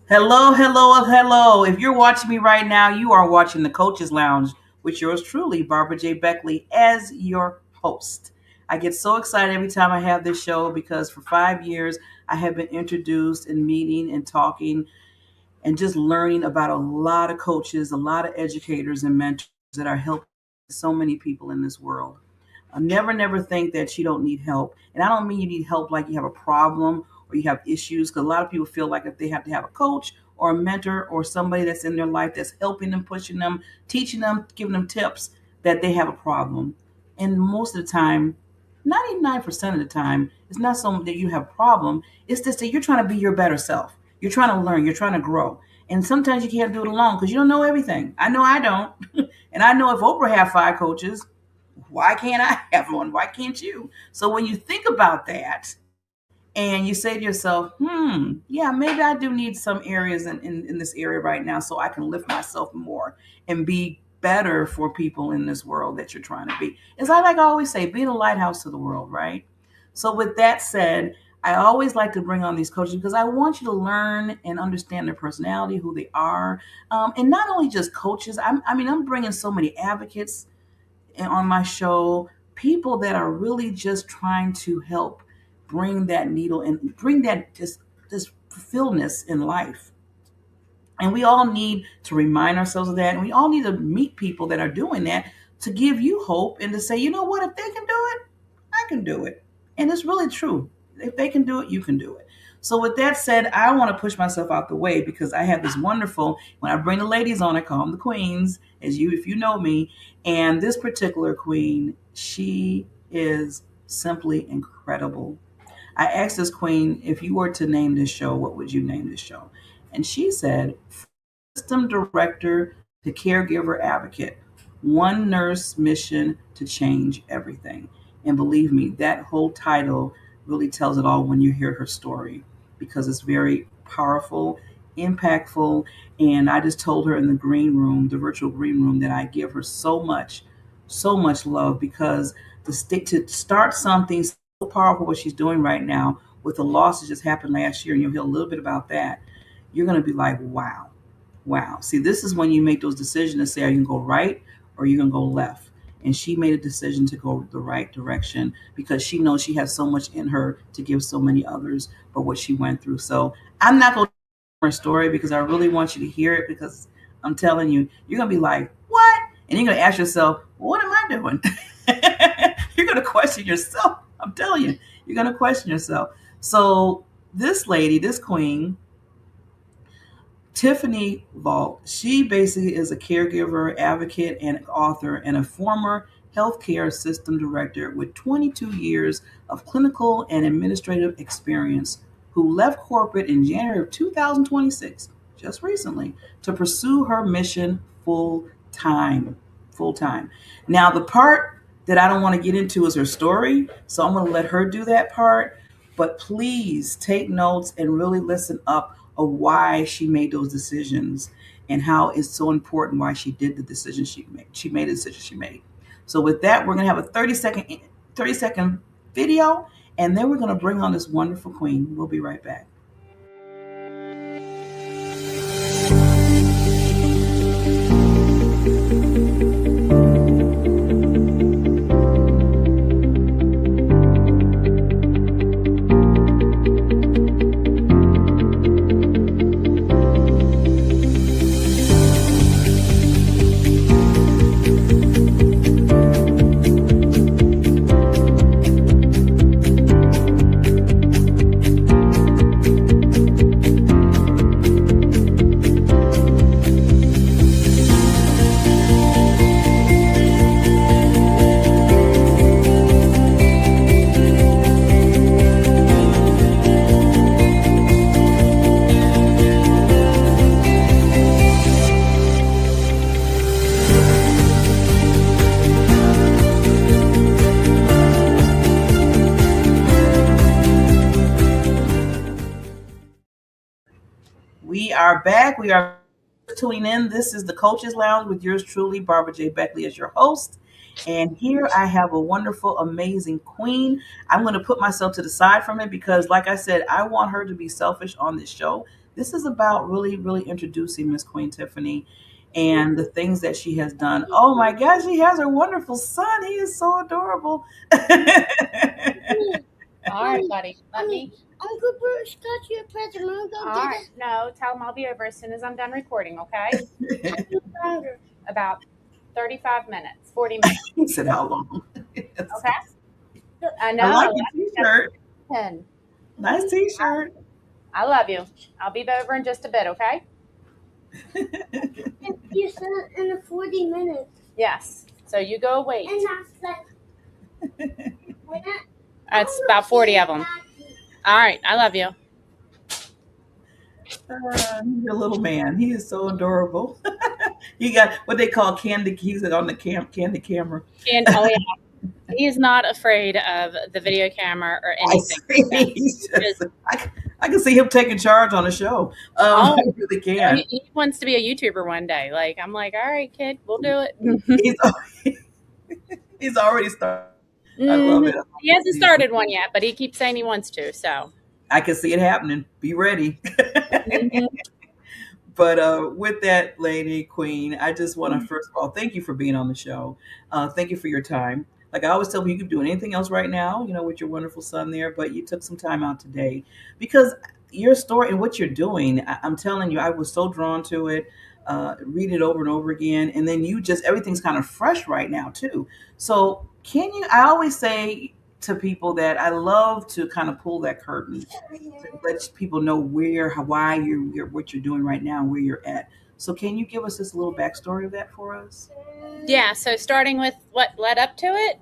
Hello, hello, hello. If you're watching me right now, you are watching the Coaches Lounge with yours truly, Barbara J. Beckley, as your host. I get so excited every time I have this show because for 5 years I have been introduced and meeting and talking and just learning about a lot of coaches, a lot of educators and mentors that are helping so many people in this world. Never think that you don't need help. And I don't mean you need help like you have a problem or you have issues, because a lot of people feel like if they have to have a coach or a mentor or somebody that's in their life that's helping them, pushing them, teaching them, giving them tips, that they have a problem. And most of the time, 99% of the time, it's not so that you have a problem. It's just that you're trying to be your better self. You're trying to learn. You're trying to grow. And sometimes you can't do it alone because you don't know everything. I know I don't. And I know if Oprah had 5 coaches, why can't I have one? Why can't you? So when you think about that and you say to yourself, yeah, maybe I do need some areas in this area right now so I can lift myself more and be better for people in this world that you're trying to be. As I like always say, being a lighthouse to the world, right? So with that said, I always like to bring on these coaches because I want you to learn and understand their personality, who they are, and not only just coaches. I'm bringing so many advocates on my show, people that are really just trying to help bring that needle and bring that just this fulfillment in life. And we all need to remind ourselves of that. And we all need to meet people that are doing that to give you hope and to say, you know what, if they can do it, I can do it. And it's really true. If they can do it, you can do it. So with that said, I want to push myself out the way because I have this wonderful, when I bring the ladies on, I call them the queens, as you, if you know me. And this particular queen, she is simply incredible. I asked this queen, if you were to name this show, what would you name this show? And she said, System Director to Caregiver Advocate, one nurse mission to change everything. And believe me, that whole title really tells it all when you hear her story because it's very powerful, impactful. And I just told her in the green room, the virtual green room, that I give her so much love because to start something so powerful, what she's doing right now with the loss that just happened last year, and you'll hear a little bit about that, you're going to be like, wow, wow. See, this is when you make those decisions to say, are you going to go right or are you going to go left? And she made a decision to go the right direction because she knows she has so much in her to give so many others for what she went through. So I'm not going to tell her story because I really want you to hear it because I'm telling you, you're going to be like, what? And you're going to ask yourself, what am I doing? You're going to question yourself. I'm telling you, you're going to question yourself. So this lady, this queen, Tiffany Auvil, she basically is a caregiver advocate and author and a former healthcare system director with 22 years of clinical and administrative experience who left corporate in January of 2026, just recently, to pursue her mission full time. Full time. Now, the part that I don't want to get into is her story, so I'm going to let her do that part. But please take notes and really listen up of why she made those decisions and how it's so important why she did the decision she made. She made the decision she made. So with that, we're gonna have a 30-second video, and then we're gonna bring on this wonderful queen. We'll be right back. We are back. We are tuning in. This is the Coaches Lounge with yours truly, Barbara J. Beckley, as your host. And here I have a wonderful, amazing queen. I'm going to put myself to the side from it because, like I said, I want her to be selfish on this show This is about really, really introducing Miss Queen Tiffany and the things that she has done. Oh my gosh, she has a wonderful son. He is so adorable. All right, buddy. Let me. Uncle Bruce got you a present. All right. No, tell him I'll be over as soon as I'm done recording, okay? Longer. About 35 minutes, 40 minutes. He said, "How long?" Yes. Okay. I know. I I like love the you. T-shirt. Pen. Nice T-shirt. I love you. I'll be over in just a bit, okay? You said in 40 minutes. Yes. So you go wait. And that's about 40 of them. All right. I love you. He's a little man. He is so adorable. He got what they call candy. He's on the candy camera. And oh yeah, he is not afraid of the video camera or anything. I can see him taking charge on the show. I really can. He wants to be a YouTuber one day. Like I'm like, all right, kid, we'll do it. He's already started. I love it. He hasn't started one yet, but he keeps saying he wants to. So I can see it happening. Be ready. But with that, Lady Queen, I just want to first of all thank you for being on the show. Thank you for your time. Like I always tell people, you could do anything else right now, with your wonderful son there, but you took some time out today because your story and what you're doing, I'm telling you, I was so drawn to it. Read it over and over again, and then everything's kind of fresh right now too. So can you? I always say to people that I love to kind of pull that curtain to let people know why you're what you're doing right now, and where you're at. So can you give us this little backstory of that for us? Yeah. So starting with what led up to it,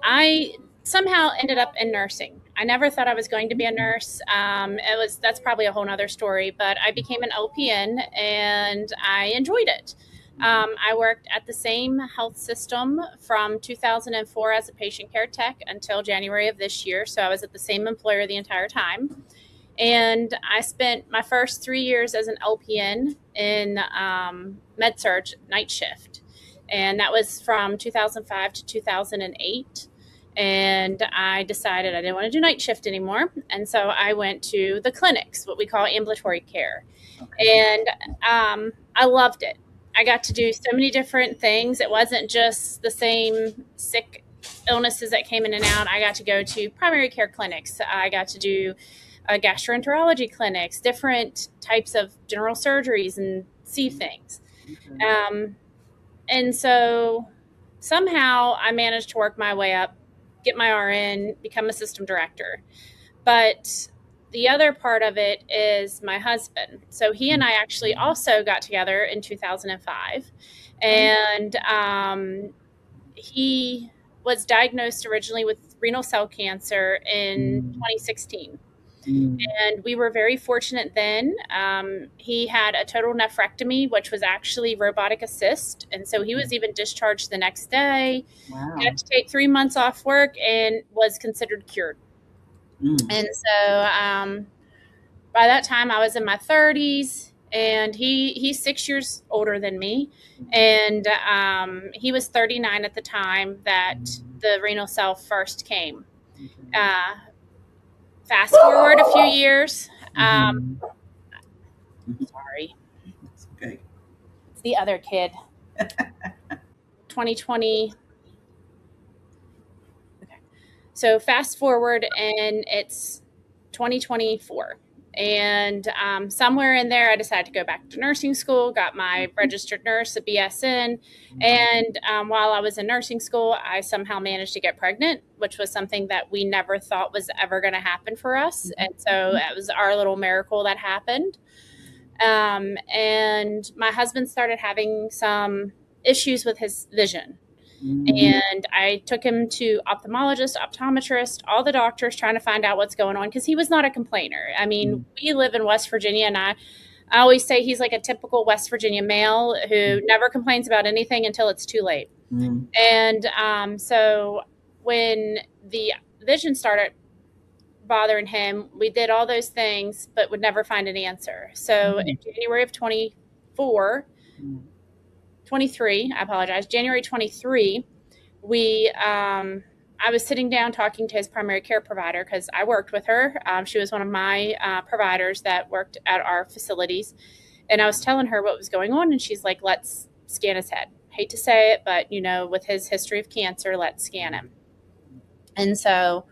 I somehow ended up in nursing. I never thought I was going to be a nurse. That's probably a whole nother story, but I became an LPN and I enjoyed it. I worked at the same health system from 2004 as a patient care tech until January of this year. So I was at the same employer the entire time. And I spent my first 3 years as an LPN in med-surg night shift. And that was from 2005 to 2008. And I decided I didn't want to do night shift anymore. And so I went to the clinics, what we call ambulatory care. Okay. And I loved it. I got to do so many different things. It wasn't just the same sick illnesses that came in and out. I got to go to primary care clinics. I got to do gastroenterology clinics, different types of general surgeries, and see things. And so somehow I managed to work my way up, get my RN, become a system director. But the other part of it is my husband. So he and I actually also got together in 2005. And he was diagnosed originally with renal cell cancer in 2016. And we were very fortunate then. He had a total nephrectomy, which was actually robotic assist. And so he was even discharged the next day. Wow. He had to take 3 months off work and was considered cured. And so by that time, I was in my 30s, and he's 6 years older than me. And he was 39 at the time that the renal cell first came. Fast forward a few years. Sorry. It's okay. It's the other kid. 2020. Okay. So fast forward, and it's 2024. And somewhere in there, I decided to go back to nursing school, got my registered nurse, a BSN. And while I was in nursing school, I somehow managed to get pregnant, which was something that we never thought was ever going to happen for us. And so it was our little miracle that happened. And my husband started having some issues with his vision. And I took him to ophthalmologist, optometrist, all the doctors trying to find out what's going on, because he was not a complainer. I mean, we live in West Virginia, and I always say he's like a typical West Virginia male who never complains about anything until it's too late. And so when the vision started bothering him, we did all those things, but would never find an answer. So in January of 23, I apologize, January 23, I was sitting down talking to his primary care provider because I worked with her. She was one of my providers that worked at our facilities. And I was telling her what was going on. And she's like, let's scan his head. Hate to say it, but, with his history of cancer, let's scan him. And so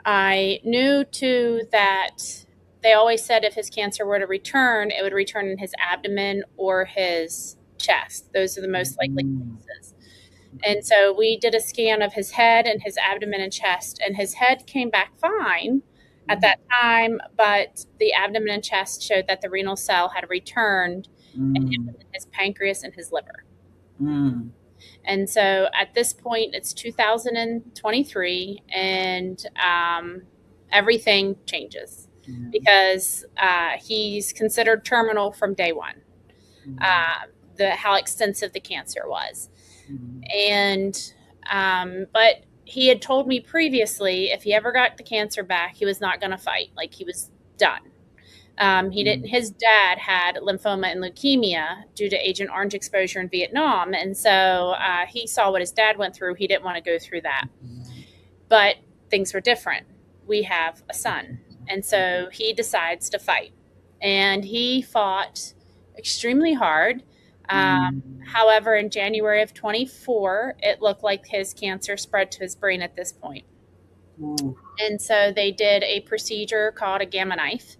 I knew too that they always said if his cancer were to return, it would return in his abdomen or his chest. Those are the most likely places. And so we did a scan of his head and his abdomen and chest, and his head came back fine at that time, but the abdomen and chest showed that the renal cell had returned and it was in his pancreas and his liver. Mm. And so at this point, it's 2023, and everything changes because he's considered terminal from day one. How extensive the cancer was. And but he had told me previously if he ever got the cancer back, he was not going to fight. Like, he was done. He didn't. His dad had lymphoma and leukemia due to Agent Orange exposure in Vietnam, and so he saw what his dad went through. He didn't want to go through that, but things were different. We have a son, and so he decides to fight, and he fought extremely hard. However, in January of 24, it looked like his cancer spread to his brain at this point. And so they did a procedure called a gamma knife,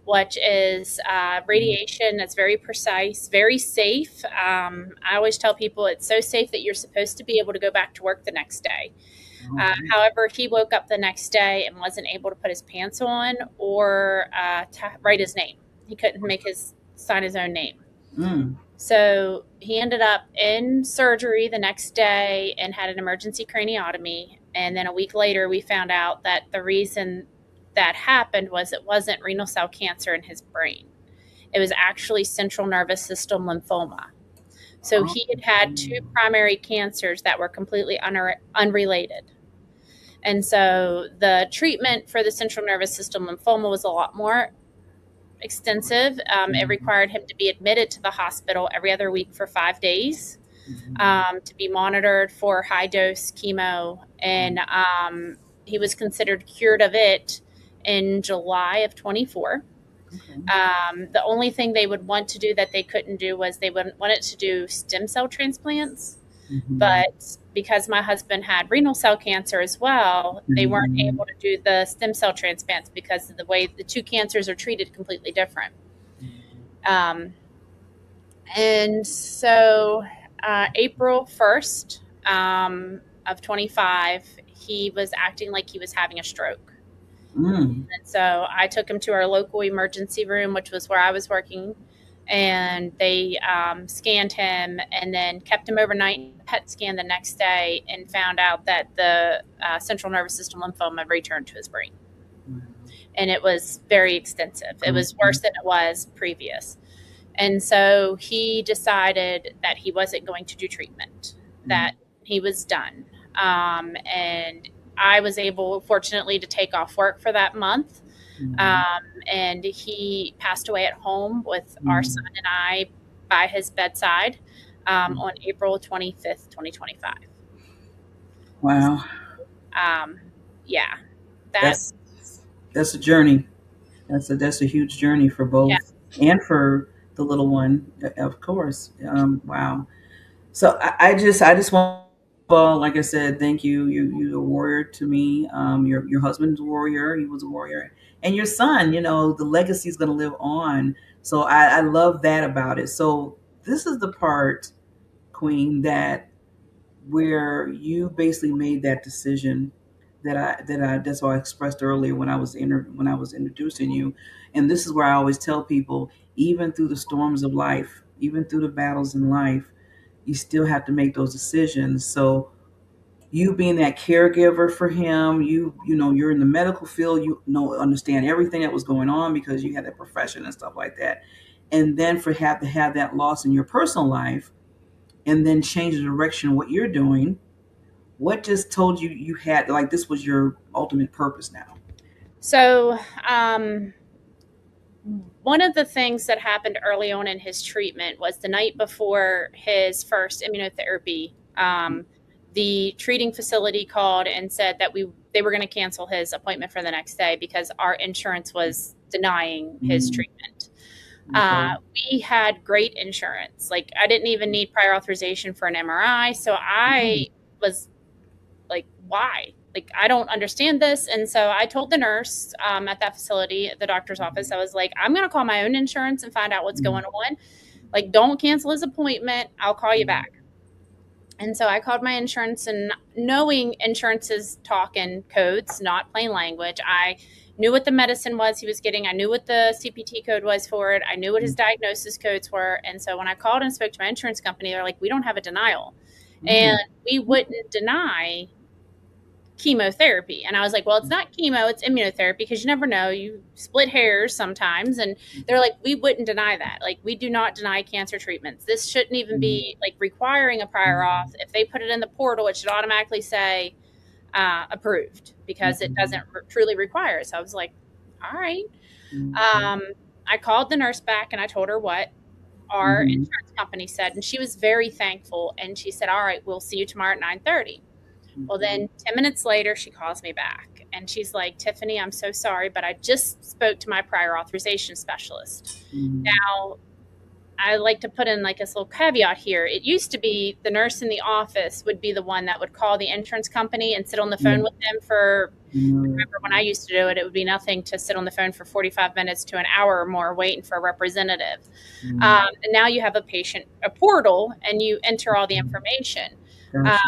which is radiation that's very precise, very safe. I always tell people it's so safe that you're supposed to be able to go back to work the next day. However, he woke up the next day and wasn't able to put his pants on or to write his name. He couldn't sign his own name. So he ended up in surgery the next day and had an emergency craniotomy. And then a week later, we found out that the reason that happened was it wasn't renal cell cancer in his brain. It was actually central nervous system lymphoma. So he had had two primary cancers that were completely unrelated. And so the treatment for the central nervous system lymphoma was a lot more extensive. It required him to be admitted to the hospital every other week for 5 days, to be monitored for high dose chemo. And he was considered cured of it in July of 24. The only thing they would want to do that they couldn't do was they wanted to do stem cell transplants. But because my husband had renal cell cancer as well, they weren't able to do the stem cell transplants because of the way the two cancers are treated completely different. And so April 1st of 25, he was acting like he was having a stroke. And so I took him to our local emergency room, which was where I was working, and they scanned him and then kept him overnight, PET scan the next day, and found out that the central nervous system lymphoma returned to his brain. And it was very extensive. It was worse than it was previous. And so he decided that he wasn't going to do treatment, that he was done. And I was able, fortunately, to take off work for that month. And he passed away at home with our son and I by his bedside on April 25th, 2025. Wow. Yeah. That's a journey. That's a huge journey for both and for the little one, of course. Wow. So I just want, well, like I said, thank you. You're a warrior to me. Your husband's a warrior. He was a warrior, and your son. The legacy is going to live on. So I love that about it. So this is the part, Queen, where you basically made that decision that's what I expressed earlier when I was introducing you, and this is where I always tell people, even through the storms of life, even through the battles in life, you still have to make those decisions. So you being that caregiver for him, you're in the medical field, understand everything that was going on because you had that profession and stuff like that, and then to have that loss in your personal life, and then change the direction of what you're doing. What just told you had, like, this was your ultimate purpose now? So one of the things that happened early on in his treatment was the night before his first immunotherapy. the treating facility called and said that they were going to cancel his appointment for the next day because our insurance was denying his Mm. treatment. Okay. We had great insurance. Like, I didn't even need prior authorization for an MRI. So Mm. I was like, why? Like, I don't understand this. And so I told the nurse at that facility, at the doctor's office, I was like, I'm going to call my own insurance and find out what's Mm. going on. Like, don't cancel his appointment. I'll call you back. And so I called my insurance, and knowing insurance's talk in codes, not plain language, I knew what the medicine was he was getting. I knew what the CPT code was for it. I knew what his diagnosis codes were. And so when I called and spoke to my insurance company, they're like, we don't have a denial. And Mm. we wouldn't deny chemotherapy. And I was like, well, it's not chemo, it's immunotherapy, because you never know. You split hairs sometimes. And they're like, we wouldn't deny that. Like, we do not deny cancer treatments. This shouldn't even be like requiring a prior auth. If they put it in the portal, it should automatically say approved, because it doesn't truly require it. So I was like, all right. Um, I called the nurse back and I told her what our Mhm. insurance company said. And she was very thankful. And she said, all right, we'll see you tomorrow at 9:30. Well, then 10 minutes later, she calls me back and she's like, Tiffany, I'm so sorry, but I just spoke to my prior authorization specialist. Mhm. Now, I like to put in like this little caveat here. It used to be the nurse in the office would be the one that would call the insurance company and sit on the phone Yeah. with them for, Mhm. remember when I used to do it, it would be nothing to sit on the phone for 45 minutes to an hour or more waiting for a representative. Mhm. And now you have a portal, and you enter all the information. Um, Gotcha.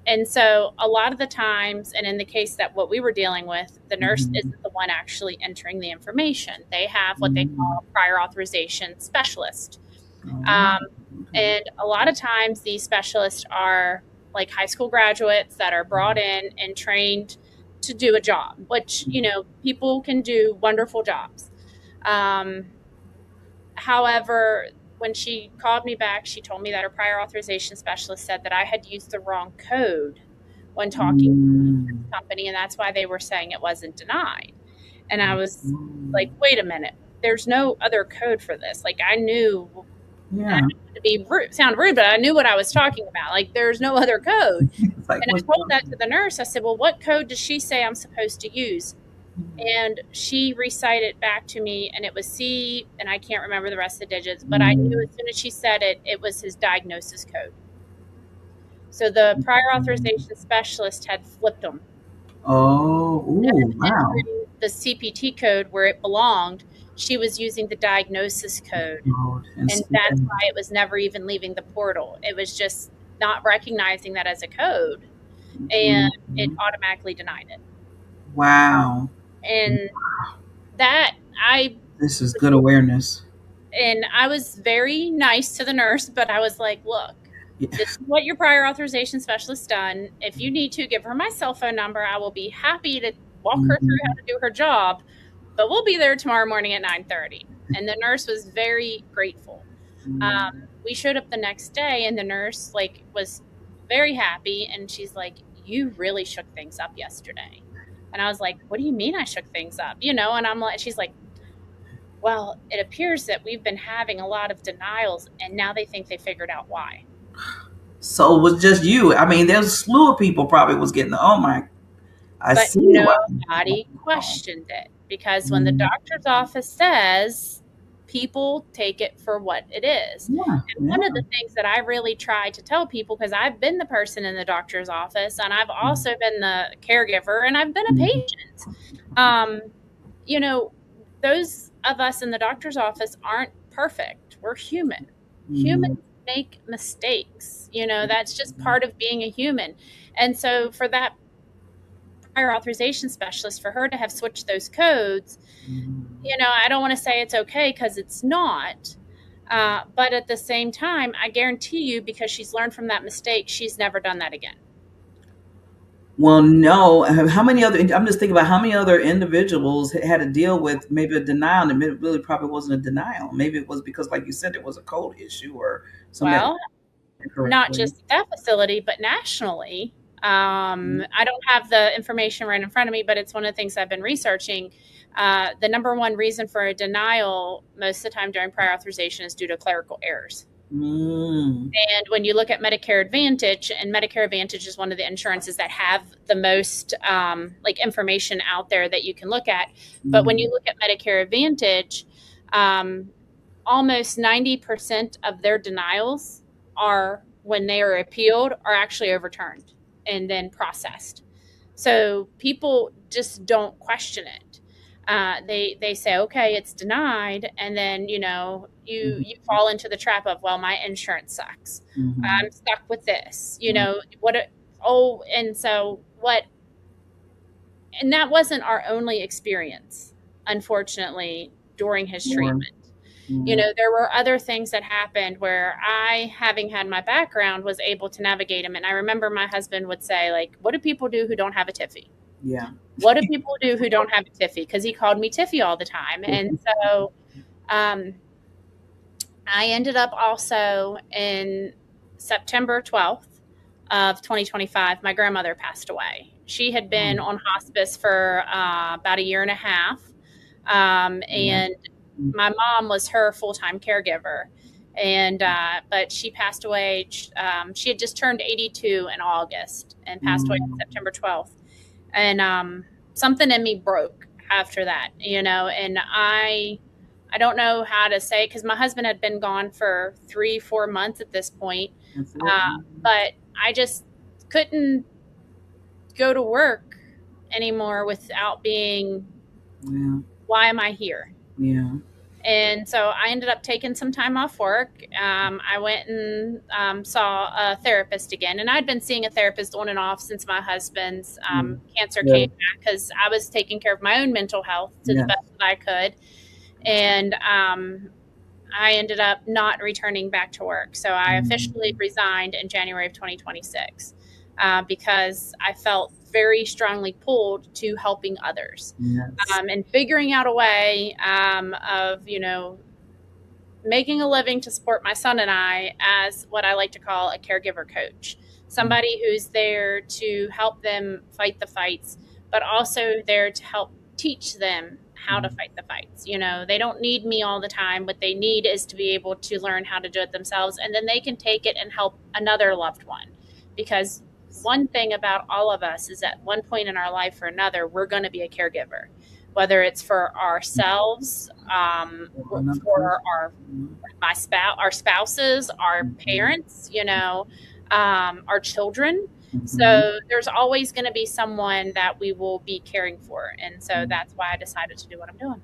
and so a lot of the times, and in the case that what we were dealing with, the nurse Mhm. isn't the one actually entering the information. They have what they Mhm. call a prior authorization specialist. Oh, Um, okay. and a lot of times these specialists are like high school graduates that are brought in and trained to do a job, which, people can do wonderful jobs. Um, However, when she called me back, she told me that her prior authorization specialist said that I had used the wrong code when talking to the Mm. insurance company, and that's why they were saying it wasn't denied. And I was like, Mm. wait a minute, there's no other code for this. Like, I knew, and I Yeah. don't want to be rude, sound rude, but I knew what I was talking about. Like, there's no other code. It's like And I what's told going that to on? the nurse. I said, well, what code does she say I'm supposed to use? And she recited back to me, and it was C, and I can't remember the rest of the digits, but I knew Mm. as soon as she said it, it was his diagnosis code. So the prior authorization specialist had flipped them. Oh, Instead ooh, of wow. entering the CPT code where it belonged, she was using the diagnosis code. Oh, And that's why it was never even leaving the portal. It was just not recognizing that as a code, and it mhm. automatically denied it. Wow. And that I This is good awareness. and I was very nice to the nurse, but I was like, look, Yeah. this is what your prior authorization specialist done. If you need to give her my cell phone number, I will be happy to walk her through how Mhm. to do her job, but we'll be there tomorrow morning at 9:30. And the nurse was very grateful. Mm. We showed up the next day, and the nurse like was very happy, and she's like, you really shook things up yesterday. And I was like, what do you mean I shook things up? And I'm like, she's like, well, it appears that we've been having a lot of denials, and now they think they figured out why. So it was just you. I mean, there's a slew of people probably was getting, oh my, I But see why. nobody questioned it, because when the Mm. doctor's office says, people take it for what it is. Yeah, And one of yeah. the things that I really try to tell people, because I've been the person in the doctor's office, and I've also been the caregiver, and I've been a Mhm. patient. Um, you know, those of us in the doctor's office aren't perfect. We're human. Humans Mhm. make mistakes. That's just part of being a human. And so for that prior authorization specialist, for her to have switched those codes, Mhm. I don't want to say it's okay, because it's not. But at the same time, I guarantee you, because she's learned from that mistake, she's never done that again. Well, no. How many other? I'm just thinking about how many other individuals had to deal with maybe a denial, and it really probably wasn't a denial. Maybe it was because, like you said, it was a code issue or something that was Well, not incorrectly. just at that facility, but nationally. I don't have the information right in front of me, but it's one of the things I've been researching. The number one reason for a denial most of the time during prior authorization is due to clerical errors. Mm. And when you look at Medicare Advantage, and Medicare Advantage is one of the insurances that have the most like information out there that you can look at. But when you Mm. look at Medicare Advantage, um, almost 90% of their denials are when they are appealed are actually overturned and then processed. So people just don't question it. They say, okay, it's denied, and then Mhm. you fall into the trap of, well, my insurance sucks. Mhm. I'm stuck with this. Right. Oh, and so what? And that wasn't our only experience, unfortunately, during his Or, treatment. yeah. There were other things that happened where I, having had my background, was able to navigate them. And I remember my husband would say, like, what do people do who don't have a Tiffy? Yeah. What do people do who don't have a Tiffy? Because he called me Tiffy all the time. And so um, I ended up also in September 12th of 2025, my grandmother passed away. She had been Mm. on hospice for about a year and a half. Yeah. And my mom was her full time caregiver. And, but she passed away. She had just turned 82 in August and passed away on Mm. September 12th. And something in me broke after that, and I don't know how to say, because my husband had been gone for 3, 4 months at this point, That's it. but I just couldn't go to work anymore without being, Yeah. why am I here? Yeah. And so I ended up taking some time off work. I went and saw a therapist again, and I'd been seeing a therapist on and off since my husband's Yeah. cancer Yeah. came back, because I was taking care of my own mental health to the Yes. best that I could. And I ended up not returning back to work. So I officially Mm. resigned in January of 2026 because I felt very strongly pulled to helping others, Yes. and figuring out a way of, making a living to support my son and I as what I like to call a caregiver coach. Mm. Somebody who's there to help them fight the fights, but also there to help teach them how to Mm. fight the fights. They don't need me all the time. What they need is to be able to learn how to do it themselves, and then they can take it and help another loved one. Because one thing about all of us is at one point in our life or another, we're going to be a caregiver, whether it's for ourselves, Or another for person. our spouses, our Mm-hmm. parents, our children. Mm-hmm. So there's always going to be someone that we will be caring for, and so Mm. that's why I decided to do what I'm doing.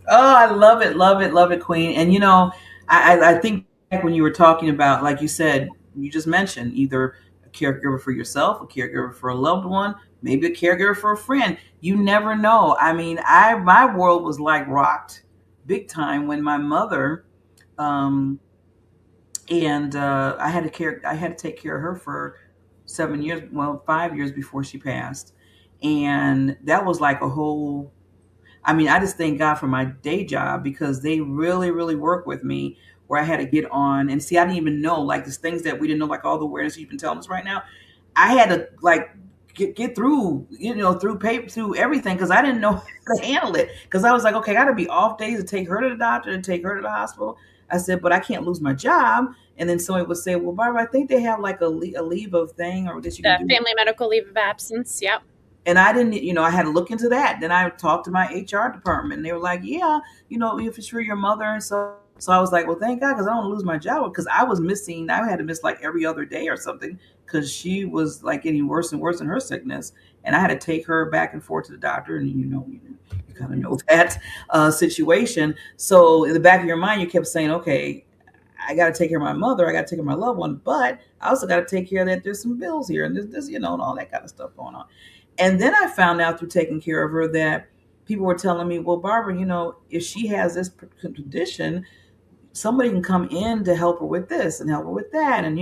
Oh, I love it, Queen. And I think back when you were talking about, like you said, you just mentioned either a caregiver for yourself, a caregiver for a loved one, maybe a caregiver for a friend. You never know. I mean, I my world was like rocked big time when my mother, um, and I had to take care of her for 7 years, well, 5 years before she passed, and that was like a whole. I mean, I just thank God for my day job because they really, really work with me where I had to get on and see, I didn't even know like these things that we didn't know, like all the awareness you've been telling us right now. I had to like get through, through paper, through everything because I didn't know how to handle it. Because I was like, okay, I got to be off days to take her to the doctor and take her to the hospital. I said, but I can't lose my job. And then somebody would say, well, Barbara, I think they have like a leave of thing or this you can The do. family medical leave of absence. Yep. And I didn't, I had to look into that. Then I talked to my HR department, and they were like, "Yeah, if it's for your mother." And so I was like, "Well, thank God, because I don't want to lose my job." Because I was missing, I had to miss like every other day or something, because she was like getting worse and worse in her sickness, and I had to take her back and forth to the doctor, and you kind of know that situation. So in the back of your mind, you kept saying, "Okay, I got to take care of my mother. I got to take care of my loved one, but I also got to take care of that. There's some bills here, and this, and all that kind of stuff going on." And then I found out through taking care of her that people were telling me, well, Barbara, if she has this condition, somebody can come in to help her with this and help her with that and,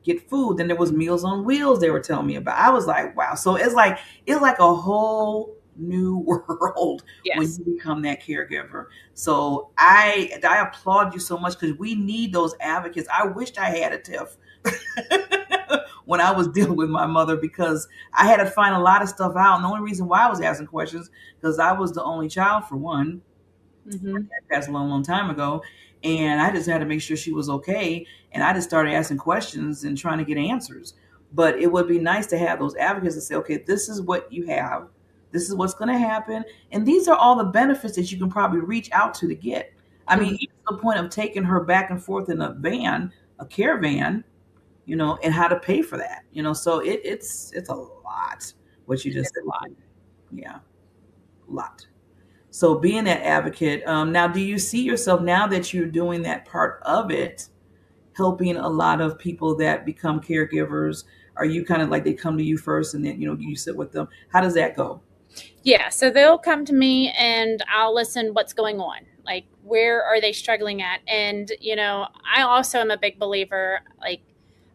get food. Then there was Meals on Wheels they were telling me about. I was like, wow. So it's like a whole new world when Yes. you become that caregiver. So I applaud you so much because we need those advocates. I wished I had a TIF when I was dealing with my mother because I had to find a lot of stuff out. And the only reason why I was asking questions because I was the only child for one. Hmm. Passed a long, long time ago, and I just had to make sure she was okay. And I just started asking questions and trying to get answers. But it would be nice to have those advocates to say, okay, this is what you have, this is what's going to happen, and these are all the benefits that you can probably reach out to get. I mean, Mhm. even to the point of taking her back and forth in a van, a caravan, and how to pay for that. So it's a lot what you It just is said. a lot. Yeah, a lot. So being that advocate, now do you see yourself now that you're doing that part of it, helping a lot of people that become caregivers? Are you kind of like they come to you first and then you sit with them? How does that go? Yeah, so they'll come to me and I'll listen what's going on. Like where are they struggling at? And I also am a big believer like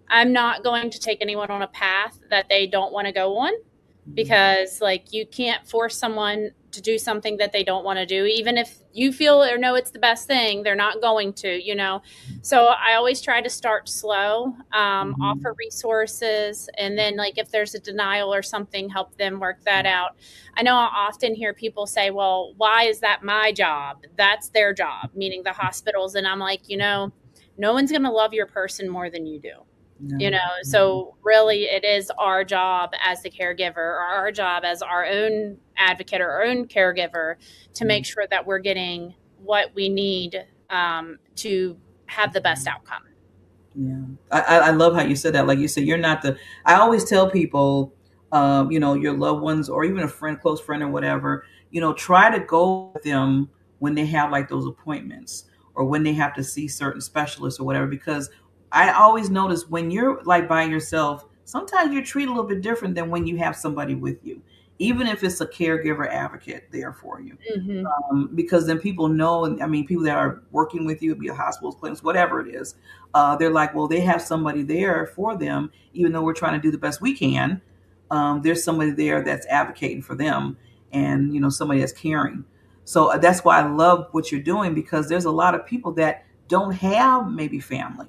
I'm not going to take anyone on a path that they don't want to go on, Mhm. because like you can't force someone to do something that they don't want to do, even if you feel or know it's the best thing. They're not going to. So I always try to start slow, offer Mhm. resources, and then like if there's a denial or something, help them work that out. I know I often hear people say, well, why is that my job? That's their job, meaning the hospitals. And I'm like, no one's going to love your person more than you do. No. Mhm. So really it is our job as the caregiver, or our job as our own advocate or our own caregiver, to make sure that we're getting what we need, to have the best outcome. Yeah, I love how you said that. Like you said, you're not the. I always tell people, your loved ones or even a friend, close friend or whatever, try to go with them when they have like those appointments or when they have to see certain specialists or whatever. Because I always notice when you're like by yourself, sometimes you're treated a little bit different than when you have somebody with you, even if it's a caregiver advocate there for you. Hmm. Because then people know, and I mean, people that are working with you, be it hospitals, clinics, whatever it is, they're like, well, they have somebody there for them, even though we're trying to do the best we can. There's somebody there that's advocating for them, and somebody that's caring. So that's why I love what you're doing, because there's a lot of people that don't have maybe family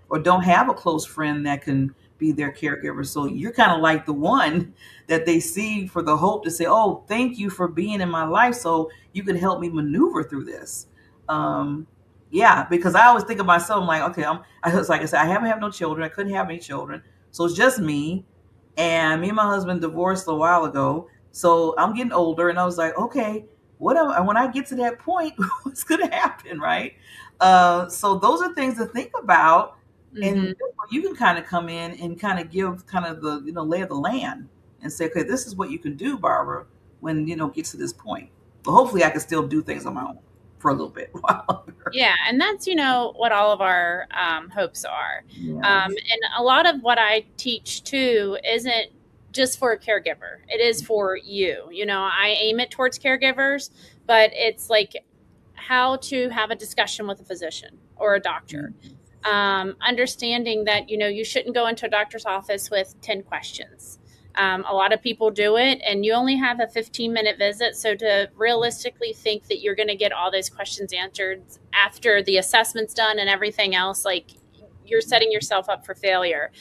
or don't have a close friend that can be their caregiver. So you're kind of like the one that they see for the hope to say, "Oh, thank you for being in my life, so you can help me maneuver through this." Um, yeah, because I always think of myself, I'm like, okay, I was like I said, I haven't had no children. I couldn't have any children, so it's just me. And me and my husband divorced a while ago, so I'm getting older, and I was like, okay, when I get to that point, what's going to happen, right? So those are things to think about, and Hmm. you can kind of come in and kind of give kind of the lay of the land and say, okay, this is what you can do, Barbara, when get to this point. But hopefully, I can still do things on my own for a little bit while longer. Yeah, and that's what all of our hopes are. Yes. And a lot of what I teach too isn't just for a caregiver; it is for you. I aim it towards caregivers, but it's like how to have a discussion with a physician or a doctor. Understanding that you shouldn't go into a doctor's office with 10 questions. A lot of people do it, and you only have a 15-minute visit. So to realistically think that you're going to get all those questions answered after the assessment's done and everything else, like you're setting yourself up for failure.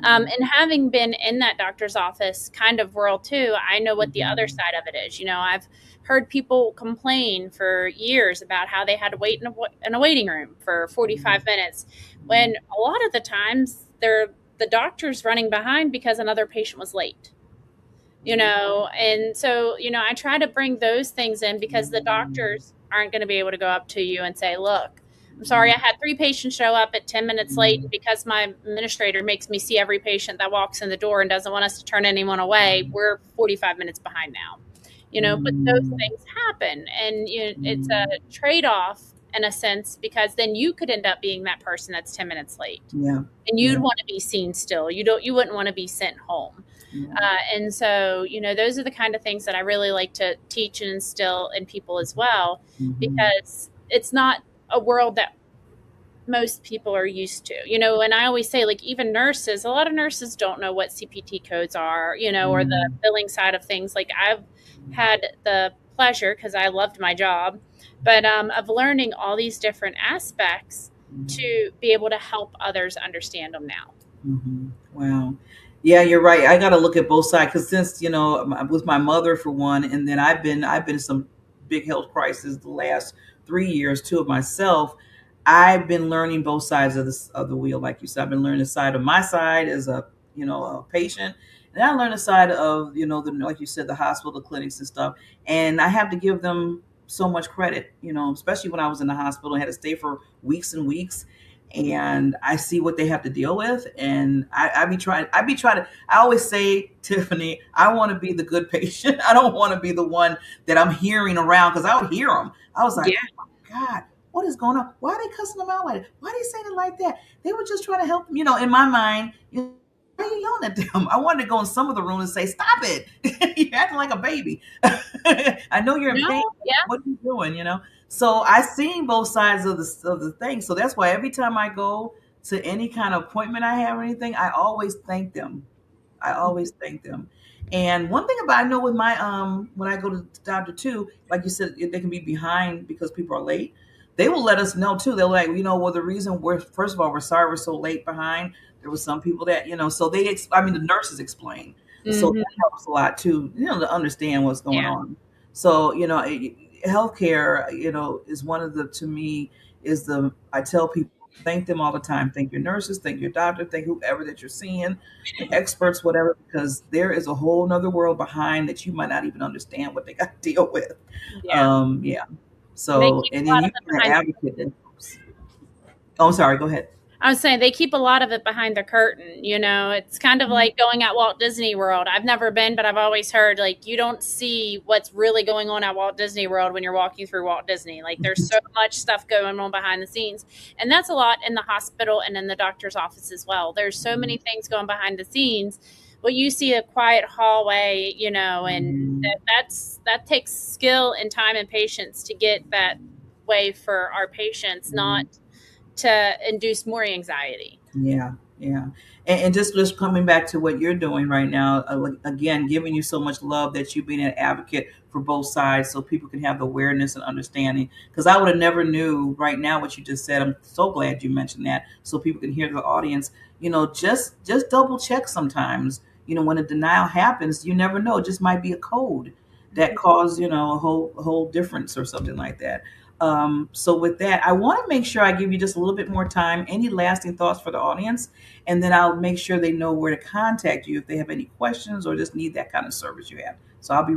And having been in that doctor's office kind of world too, I know what the other Mhm. side of it is. I've heard people complain for years about how they had to wait in a waiting room for 45 minutes, when a lot of the times the doctor's running behind because another patient was late. And so I try to bring those things in, because the doctors aren't going to be able to go up to you and say, look, I'm sorry, I had 3 patients show up at 10 minutes late, and because my administrator makes me see every patient that walks in the door and doesn't want us to turn anyone away, we're 45 minutes behind now. But those Mhm. things happen, and it's a Mhm. trade-off in a sense, because then you could end up being that person that's 10 minutes late, Yeah. and you'd Yeah. want to be seen still. You wouldn't want to be sent home. Yeah. And so, those are the kind of things that I really like to teach and instill in people as well, Mhm. because it's not a world that most people are used to. And I always say, like, even nurses, a lot of nurses don't know what CPT codes are, or the Mhm. billing side of things. Like, I've had the pleasure, because I loved my job, but of learning all these different aspects to be able to help others understand them now. Wow. Yeah, you're right. I got to look at both sides, because since with my mother for one, and then I've been in some big health crises the last 3 years too of myself. I've been learning both sides of the wheel, like you said. I've been learning the side of my side as a a patient, and I learned the side of the like you said, the hospital, the clinics and stuff. And I have to give them so much credit, especially when I was in the hospital and had to stay for weeks and weeks. And I see what they have to deal with, and I always say, Tiffany, I want to be the good patient. I don't want to be the one that I'm hearing around, because I would hear them. I was like, Yeah. oh my God, what is going on? Why are they cussing them out like that? Why are they saying it like that? They were just trying to help them. In my mind, why are you yelling at them? I wanted to go in some of the rooms and say, stop it. You're acting like a baby. I know you're in No. pain. Yeah. What are you doing? So I seen both sides of the thing. So that's why every time I go to any kind of appointment I have or anything, I always thank them. I always thank them. And one thing about I know with my when I go to the doctor too, like you said, they can be behind because people are late. They will let us know too. They're like, well, the reason we're first of all we're sorry we're so late behind. There was some people that so I mean the nurses explain, so Hmm. that helps a lot too. To understand what's going Yeah. on. So healthcare, is one of the to me is the I tell people thank them all the time. Thank your nurses, thank your doctor, thank whoever that you're seeing, the experts, whatever, because there is a whole nother world behind that you might not even understand what they got to deal with. Yeah. Yeah. And they So, keep and a then lot of you it can behind. advocate that. Oh, I'm sorry. Go ahead. I was saying they keep a lot of it behind the curtain. It's kind of like going at Walt Disney World. I've never been, but I've always heard like you don't see what's really going on at Walt Disney World when you're walking through Walt Disney. Like there's so much stuff going on behind the scenes. And that's a lot in the hospital and in the doctor's office as well. There's so many things going behind the scenes. Well, you see a quiet hallway, and that takes skill and time and patience to get that way for our patients, not to induce more anxiety. Yeah, yeah, and just coming back to what you're doing right now, again, giving you so much love that you being an advocate for both sides, so people can have the awareness and understanding. Because I would have never knew right now what you just said. I'm so glad you mentioned that, so people can hear the audience. Just double check sometimes. When a denial happens, you never know. It just might be a code that cause a whole difference or something like that. So with that, I want to make sure I give you just a little bit more time. Any lasting thoughts for the audience? And then I'll make sure they know where to contact you if they have any questions or just need that kind of service you have. So I'll be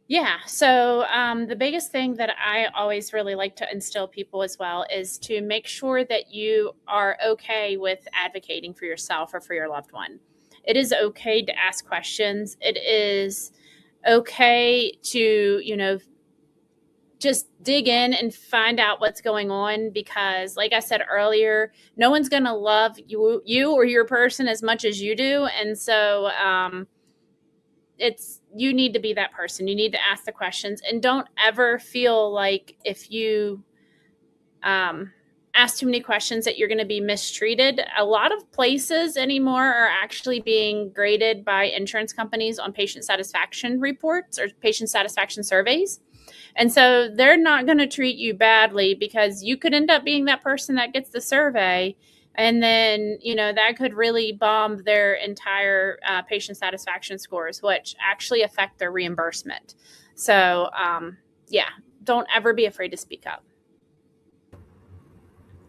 Yeah. So the biggest thing that I always really like to instill people as well is to make sure that you are okay with advocating for yourself or for your loved one. It is okay to ask questions. It is okay to, just dig in and find out what's going on because like I said earlier, no one's going to love you or your person as much as you do. And so it's you need to be that person. You need to ask the questions and don't ever feel like if you ask too many questions that you're going to be mistreated. A lot of places anymore are actually being graded by insurance companies on patient satisfaction reports or patient satisfaction surveys. And so they're not going to treat you badly because you could end up being that person that gets the survey. And then, that could really bomb their entire patient satisfaction scores, which actually affect their reimbursement. So, yeah, don't ever be afraid to speak up.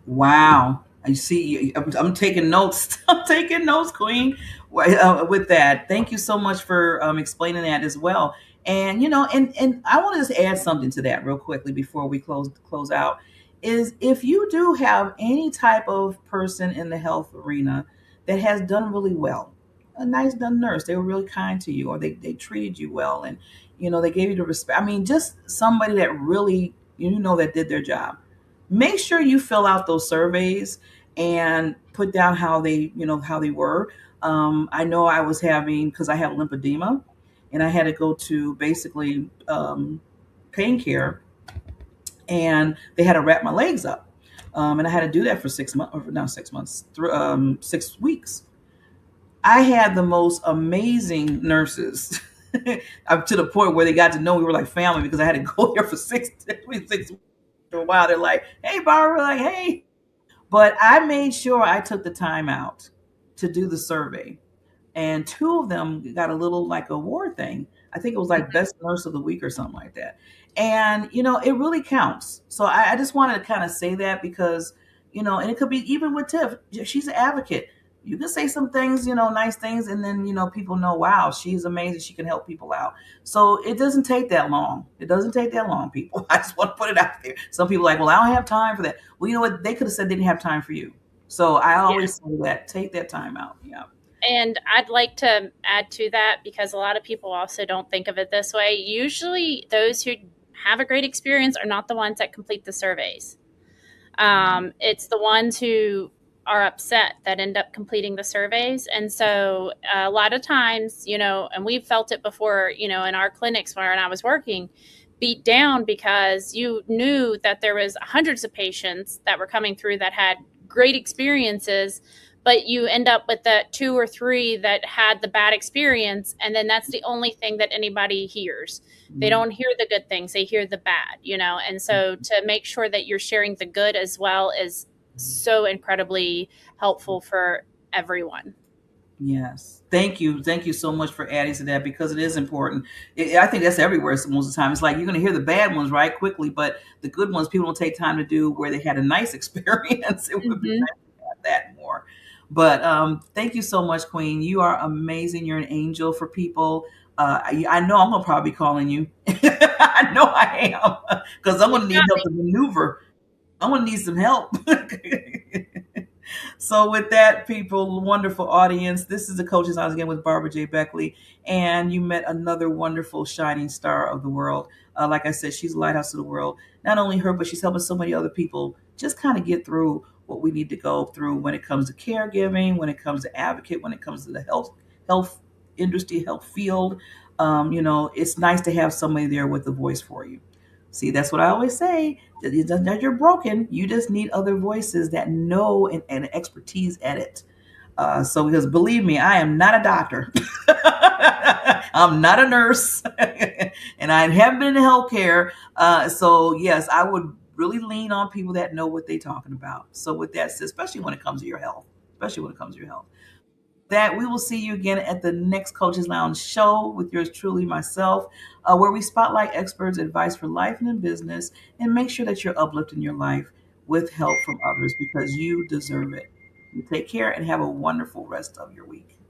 Wow. I see. I'm taking notes. I'm taking notes, Queen. With that, thank you so much for explaining that as well. And and I want to just add something to that real quickly before we close out. Is if you do have any type of person in the health arena that has done really well, a nice done nurse, they were really kind to you, or they treated you well, and they gave you the respect. I mean, just somebody that really that did their job, make sure you fill out those surveys and put down how they were. I know I was having, because I have lymphedema, and I had to go to basically pain care, and they had to wrap my legs up, and I had to do that for 6 months, or not 6 months, 6 weeks. I had the most amazing nurses. Up to the point where they got to know we were like family, because I had to go there for 6 weeks. For a while, they're like, "Hey, Barbara," like, "Hey." But I made sure I took the time out to do the survey. and two of them got a little like award thing. I think it was like best nurse of the week or something like that. And it really counts. So I just wanted to kind of say that because and it could be even with Tiff. She's an advocate. You can say some things, nice things, and then people know, wow, she's amazing. She can help people out. So it doesn't take that long. It doesn't take that long, people. I just want to put it out there. Some people are like, well, I don't have time for that. Well, you know what? They could have said they didn't have time for you. So I Yeah. always say that. Take that time out. Yeah. And I'd like to add to that because a lot of people also don't think of it this way. Usually, those who have a great experience are not the ones that complete the surveys. It's the ones who are upset that end up completing the surveys. And so a lot of times, and we've felt it before, in our clinics when I was working, beat down because you knew that there was hundreds of patients that were coming through that had great experiences, but you end up with the two or three that had the bad experience, and then that's the only thing that anybody hears. They don't hear the good things, they hear the bad, and so to make sure that you're sharing the good as well is so incredibly helpful for everyone. Yes. Thank you. Thank you so much for adding to that because it is important. I think that's everywhere most of the time. It's like you're going to hear the bad ones right quickly, but the good ones people don't take time to do where they had a nice experience. It would be Mm-hmm. nice to have that more. But thank you so much, Queen. You are amazing. You're an angel for people. I know I'm going to probably be calling you. I know I am because I'm You going to need got help me. to maneuver. I'm going to need some help. So, with that, people, wonderful audience, this is the Coaches Lounge again with Barbara J. Beckley, and you met another wonderful shining star of the world. Like I said, she's a lighthouse to the world. Not only her, but she's helping so many other people just kind of get through what we need to go through when it comes to caregiving, when it comes to advocate, when it comes to the health industry, health field. It's nice to have somebody there with a voice for you. See, that's what I always say. It doesn't that you're broken. You just need other voices that know and expertise at it. So, because believe me, I am not a doctor. I'm not a nurse, and I haven't been in healthcare. So, yes, I would really lean on people that know what they're talking about. So, with that said, especially when it comes to your health, especially when it comes to your health that we will see you again at the next Coaches Lounge show with yours truly, myself, where we spotlight experts' advice for life and in business and make sure that you're uplifting your life with help from others because you deserve it. You take care and have a wonderful rest of your week.